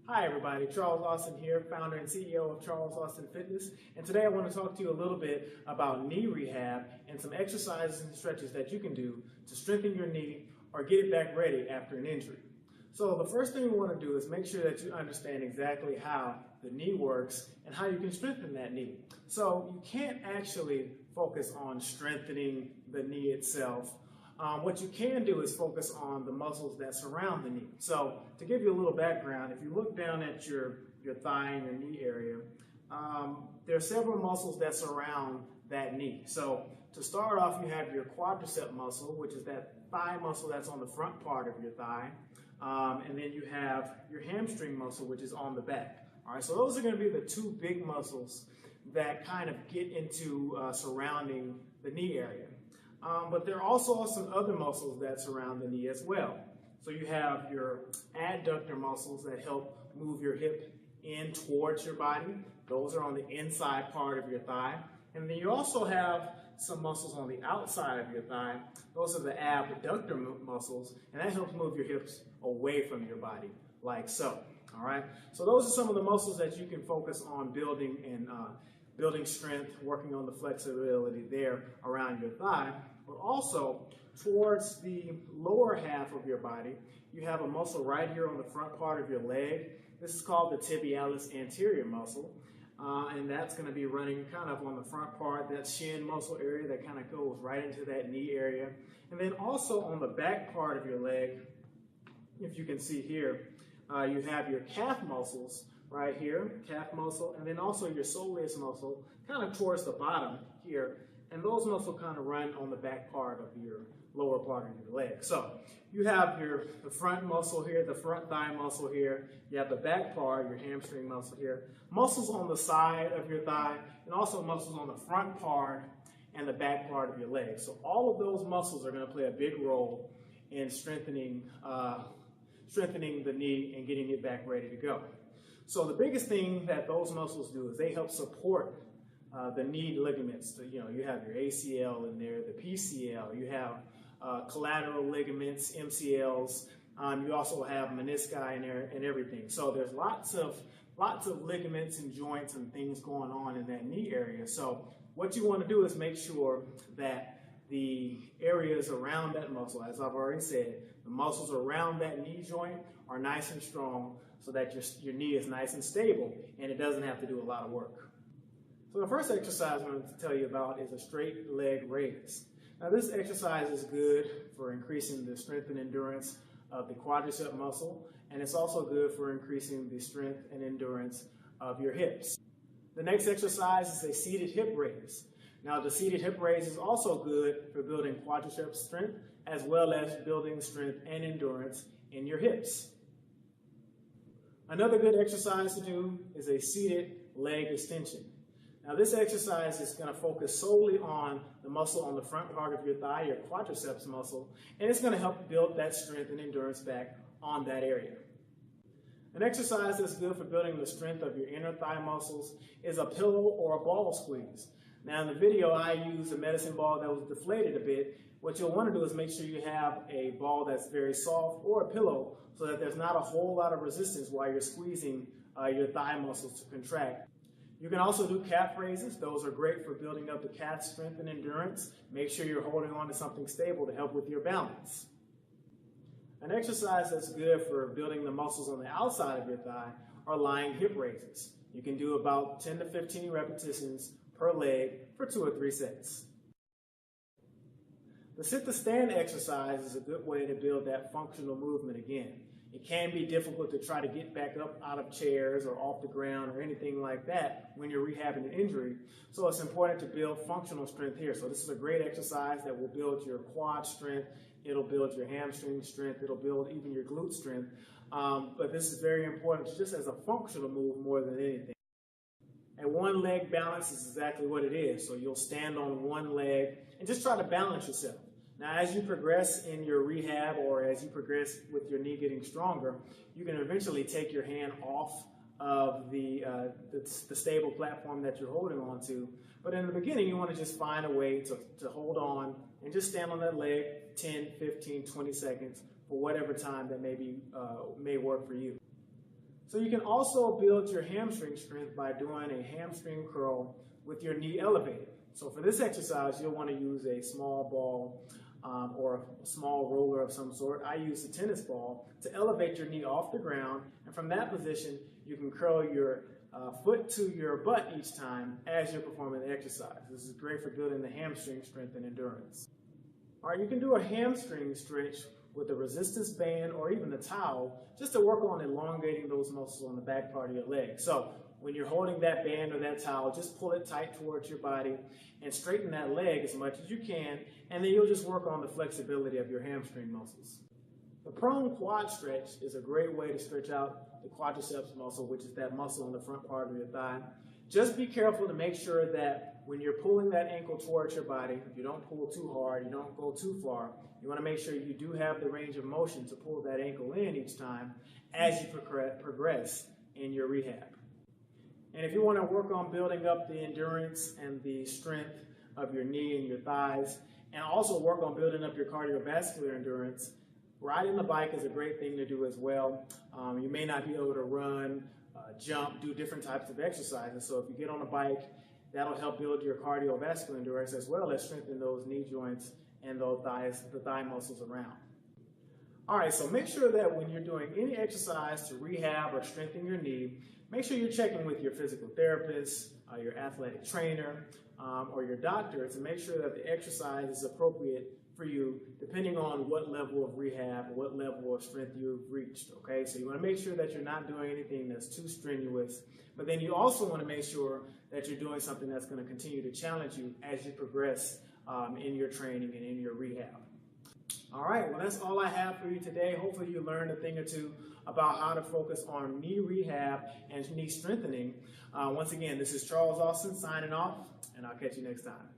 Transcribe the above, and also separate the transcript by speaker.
Speaker 1: Hi everybody, Charles Austin here, founder and CEO of Charles Austin Fitness. And today I want to talk to you a little bit about knee rehab and some exercises and stretches that you can do to strengthen your knee or get it back ready after an injury. So the first thing we want to do is make sure that you understand exactly how the knee works and how you can strengthen that knee. So you can't actually focus on strengthening the knee itself. What you can do is focus on the muscles that surround the knee. So to give you a little background, if you look down at your thigh and your knee area, there are several muscles that surround that knee. So to start off, you have your quadricep muscle, which is that thigh muscle that's on the front part of your thigh. And then you have your hamstring muscle, which is on the back. All right, so those are going to be the two big muscles that kind of get into surrounding the knee area. But there are also some other muscles that surround the knee as well. So you have your adductor muscles that help move your hip in towards your body. Those are on the inside part of your thigh. And then you also have some muscles on the outside of your thigh. Those are the abductor muscles, and that helps move your hips away from your body, like so. All right. So those are some of the muscles that you can focus on building and building strength, working on the flexibility there around your thigh. But also, towards the lower half of your body, you have a muscle right here on the front part of your leg. This is called the tibialis anterior muscle, and that's going to be running kind of on the front part, that shin muscle area that kind of goes right into that knee area. And then also on the back part of your leg, if you can see here, you have your calf muscles right here, calf muscle, and then also your soleus muscle kind of towards the bottom here. And those muscles kind of run on the back part of your lower part of your leg. So you have the front muscle here, the front thigh muscle here. You have the back part, your hamstring muscle here. Muscles on the side of your thigh, and also muscles on the front part and the back part of your leg. So all of those muscles are going to play a big role in strengthening the knee and getting it back ready to go. So the biggest thing that those muscles do is they help support the knee ligaments. So, you have your ACL in there, the PCL, you have collateral ligaments, MCLs, you also have menisci in there and everything. So there's lots of ligaments and joints and things going on in that knee area. So what you want to do is make sure that the areas around that muscle, as I've already said, the muscles around that knee joint are nice and strong so that your knee is nice and stable and it doesn't have to do a lot of work. So the first exercise I'm going to tell you about is a straight leg raise. Now this exercise is good for increasing the strength and endurance of the quadricep muscle, and it's also good for increasing the strength and endurance of your hips. The next exercise is a seated hip raise. Now the seated hip raise is also good for building quadricep strength as well as building strength and endurance in your hips. Another good exercise to do is a seated leg extension. Now this exercise is going to focus solely on the muscle on the front part of your thigh, your quadriceps muscle, and it's going to help build that strength and endurance back on that area. An exercise that's good for building the strength of your inner thigh muscles is a pillow or a ball squeeze. Now in the video I used a medicine ball that was deflated a bit. What you'll want to do is make sure you have a ball that's very soft or a pillow so that there's not a whole lot of resistance while you're squeezing your thigh muscles to contract. You can also do calf raises. Those are great for building up the calf strength and endurance. Make sure you're holding on to something stable to help with your balance. An exercise that's good for building the muscles on the outside of your thigh are lying hip raises. You can do about 10 to 15 repetitions per leg for 2 or 3 sets. The sit to stand exercise is a good way to build that functional movement again. It can be difficult to try to get back up out of chairs or off the ground or anything like that when you're rehabbing an injury. So it's important to build functional strength here. So this is a great exercise that will build your quad strength. It'll build your hamstring strength. It'll build even your glute strength. But this is very important just as a functional move more than anything. And one leg balance is exactly what it is. So you'll stand on one leg and just try to balance yourself. Now, as you progress in your rehab or as you progress with your knee getting stronger, you can eventually take your hand off of the stable platform that you're holding on to. But in the beginning, you want to just find a way to hold on and just stand on that leg 10, 15, 20 seconds for whatever time that may work for you. So you can also build your hamstring strength by doing a hamstring curl with your knee elevated. So for this exercise, you'll want to use a small ball or a small roller of some sort. I use a tennis ball to elevate your knee off the ground, and from that position, you can curl your foot to your butt each time as you're performing the exercise. This is great for building the hamstring strength and endurance. All right, you can do a hamstring stretch with a resistance band or even the towel just to work on elongating those muscles on the back part of your leg. So when you're holding that band or that towel, just pull it tight towards your body and straighten that leg as much as you can, and then you'll just work on the flexibility of your hamstring muscles. The prone quad stretch is a great way to stretch out the quadriceps muscle, which is that muscle on the front part of your thigh. Just be careful to make sure that when you're pulling that ankle towards your body, you don't pull too hard, you don't go too far. You want to make sure you do have the range of motion to pull that ankle in each time as you progress in your rehab. And if you want to work on building up the endurance and the strength of your knee and your thighs, and also work on building up your cardiovascular endurance, riding the bike is a great thing to do as well. You may not be able to run, jump, do different types of exercises. So if you get on a bike, that'll help build your cardiovascular endurance as well as strengthen those knee joints and those the thigh muscles around. All right, so make sure that when you're doing any exercise to rehab or strengthen your knee, make sure you're checking with your physical therapist, your athletic trainer, or your doctor to make sure that the exercise is appropriate for you depending on what level of rehab, what level of strength you've reached, okay? So you want to make sure that you're not doing anything that's too strenuous, but then you also want to make sure that you're doing something that's going to continue to challenge you as you progress in your training and in your rehab. All right, well, that's all I have for you today. Hopefully you learned a thing or two about how to focus on knee rehab and knee strengthening. Once again, this is Charles Austin signing off, and I'll catch you next time.